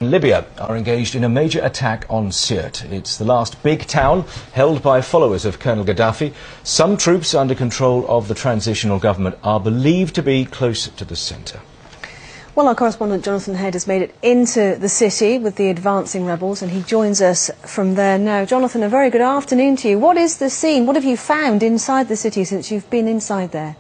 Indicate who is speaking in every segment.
Speaker 1: Libya are engaged in a major attack on Sirte. It's the last big town held by followers of Colonel Gaddafi. Some troops under control of the transitional government are believed to be close to the centre.
Speaker 2: Well, our correspondent Jonathan Head has made it into the city with the advancing rebels, and he joins us from there now. Jonathan, a very good afternoon to you. What is the scene? What have you found inside the city since you've been inside there?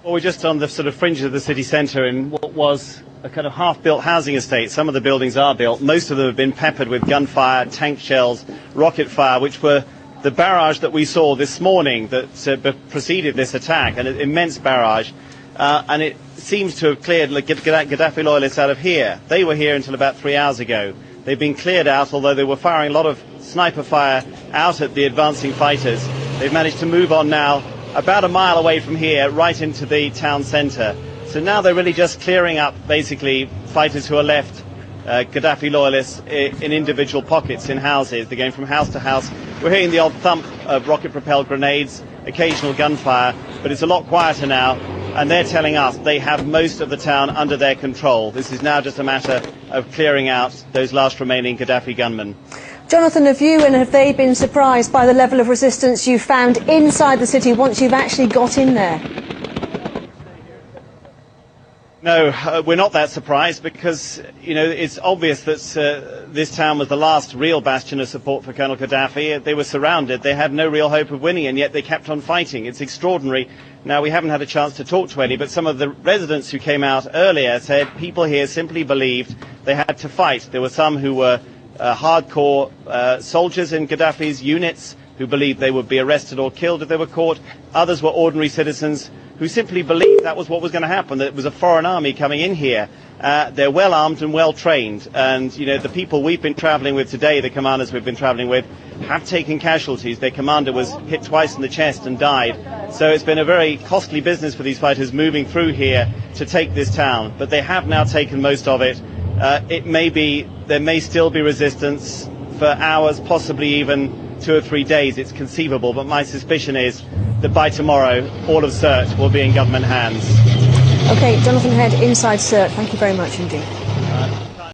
Speaker 3: Well, we're just on the sort of fringes of the city centre in what was a kind of half-built housing estate. Some of the buildings are built. Most of them have been peppered with gunfire, tank shells, rocket fire, which were the barrage that we saw this morning that preceded this attack, an immense barrage. And it seems to have cleared Gaddafi loyalists out of here. They were here until about 3 hours ago. They've been cleared out, although they were firing a lot of sniper fire out at the advancing fighters. They've managed to move on now about a mile away from here, right into the town centre. So now they're really just clearing up, basically, fighters who are left, Gaddafi loyalists, in individual pockets in houses. They're going from house to house. We're hearing the odd thump of rocket-propelled grenades, occasional gunfire, but it's a lot quieter now. And they're telling us they have most of the town under their control. This is now just a matter of clearing out those last remaining Gaddafi gunmen.
Speaker 2: Jonathan, have they been surprised by the level of resistance you found inside the city once you've actually got in there?
Speaker 3: No, we're not that surprised because, it's obvious that this town was the last real bastion of support for Colonel Gaddafi. They were surrounded. They had no real hope of winning, and yet they kept on fighting. It's extraordinary. Now, we haven't had a chance to talk to any, but some of the residents who came out earlier said people here simply believed they had to fight. There were some who were hardcore soldiers in Gaddafi's units who believed they would be arrested or killed if they were caught. Others were ordinary citizens who simply believed that was what was going to happen, that it was a foreign army coming in here. They're well armed and well trained, and the people we've been travelling with today, the commanders we've been travelling with, have taken casualties. Their commander was hit twice in the chest and died. So it's been a very costly business for these fighters moving through here to take this town, but they have now taken most of it. There may still be resistance for hours, possibly even 2 or 3 days. It's conceivable, but my suspicion is that by tomorrow all of Sirte will be in government hands.
Speaker 2: OK, Jonathan Head inside Sirte. Thank you very much indeed.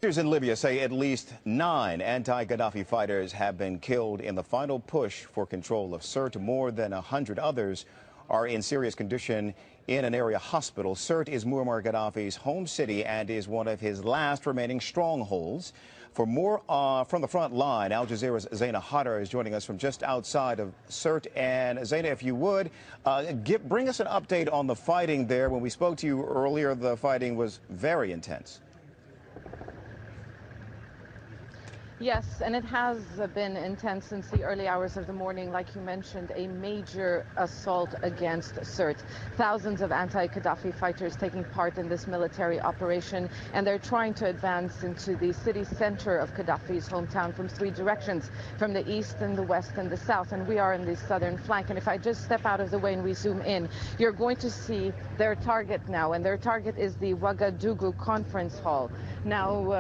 Speaker 4: Leaders in Libya say at least 9 anti-Gaddafi fighters have been killed in the final push for control of Sirte. More than 100 others are in serious condition in an area hospital. Sirte is Muammar Gaddafi's home city and is one of his last remaining strongholds. For more from the front line, Al-Jazeera's Zaina Hadar is joining us from just outside of Sirte. And Zaina, if you would, bring us an update on the fighting there. When we spoke to you earlier, the fighting was very intense.
Speaker 5: Yes, and it has been intense since the early hours of the morning. Like you mentioned, a major assault against Sirte. Thousands of anti-Gaddafi fighters taking part in this military operation, and they're trying to advance into the city center of Gaddafi's hometown from 3 directions, from the east and the west and the south, and we are in the southern flank. And if I just step out of the way and we zoom in, you're going to see their target now, and their target is the Ouagadougou conference hall. Now,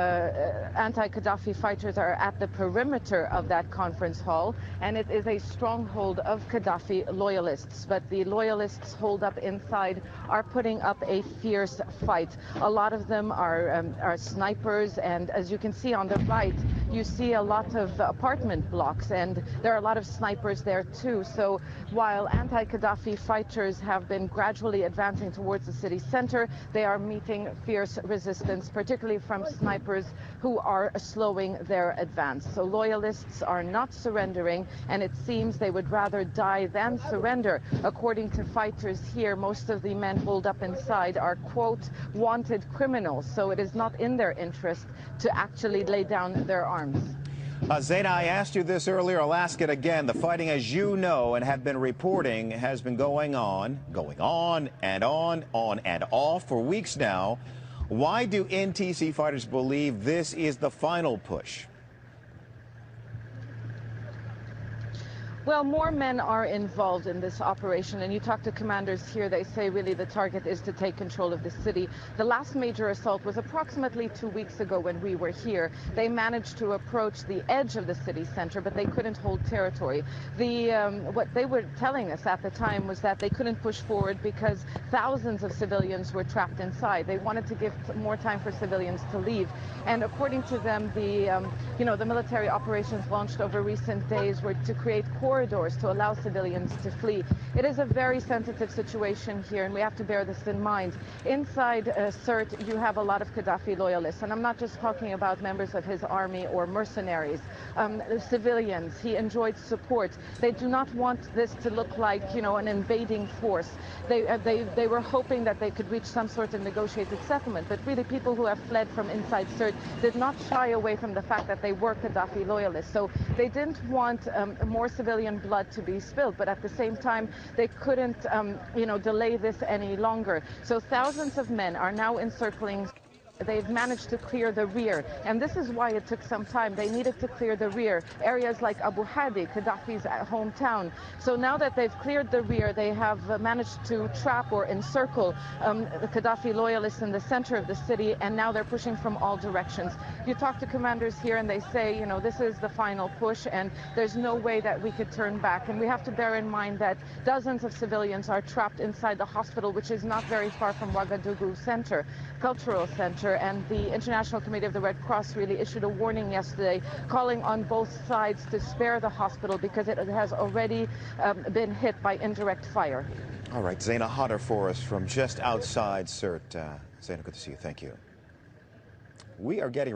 Speaker 5: anti-Gaddafi fighters are at the perimeter of that conference hall, and it is a stronghold of Gaddafi loyalists. But the loyalists holed up inside are putting up a fierce fight. A lot of them are snipers, and as you can see on the right, you see a lot of apartment blocks, and there are a lot of snipers there too. So while anti-Gaddafi fighters have been gradually advancing towards the city center, they are meeting fierce resistance, particularly from snipers who are slowing their advance. So loyalists are not surrendering, and it seems they would rather die than surrender. According to fighters here, most of the men holed up inside are, quote, wanted criminals. So it is not in their interest to actually lay down their arms.
Speaker 4: Zaina, I asked you this earlier. I'll ask it again. The fighting, as you know and have been reporting, has been going on and off for weeks now. Why do NTC fighters believe this is the final push?
Speaker 5: Well, more men are involved in this operation, and you talk to commanders here, they say really the target is to take control of the city. The last major assault was approximately 2 weeks ago when we were here. They managed to approach the edge of the city center, but they couldn't hold territory. What they were telling us at the time was that they couldn't push forward because thousands of civilians were trapped inside. They wanted to give more time for civilians to leave. And according to them, the military operations launched over recent days were to create corridors to allow civilians to flee. It is a very sensitive situation here, and we have to bear this in mind. Inside Sirte, you have a lot of Gaddafi loyalists, and I'm not just talking about members of his army or mercenaries. Civilians, he enjoyed support. They do not want this to look like, an invading force. They were hoping that they could reach some sort of negotiated settlement, but really people who have fled from inside Sirte did not shy away from the fact that they were Gaddafi loyalists. So they didn't want more civilian blood to be spilled, but at the same time, they couldn't, delay this any longer. So thousands of men are now encircling. They've managed to clear the rear, and this is why it took some time. They needed to clear the rear, areas like Abu Hadi, Gaddafi's hometown. So now that they've cleared the rear, they have managed to trap or encircle the Gaddafi loyalists in the center of the city, and now they're pushing from all directions. You talk to commanders here, and they say, this is the final push, and there's no way that we could turn back. And we have to bear in mind that dozens of civilians are trapped inside the hospital, which is not very far from Ouagadougou Center, cultural center. And the International Committee of the Red Cross really issued a warning yesterday, calling on both sides to spare the hospital because it has already been hit by indirect fire.
Speaker 4: All right, Zaina Hodder for us from just outside Sirte. Zaina, good to see you. Thank you. We are getting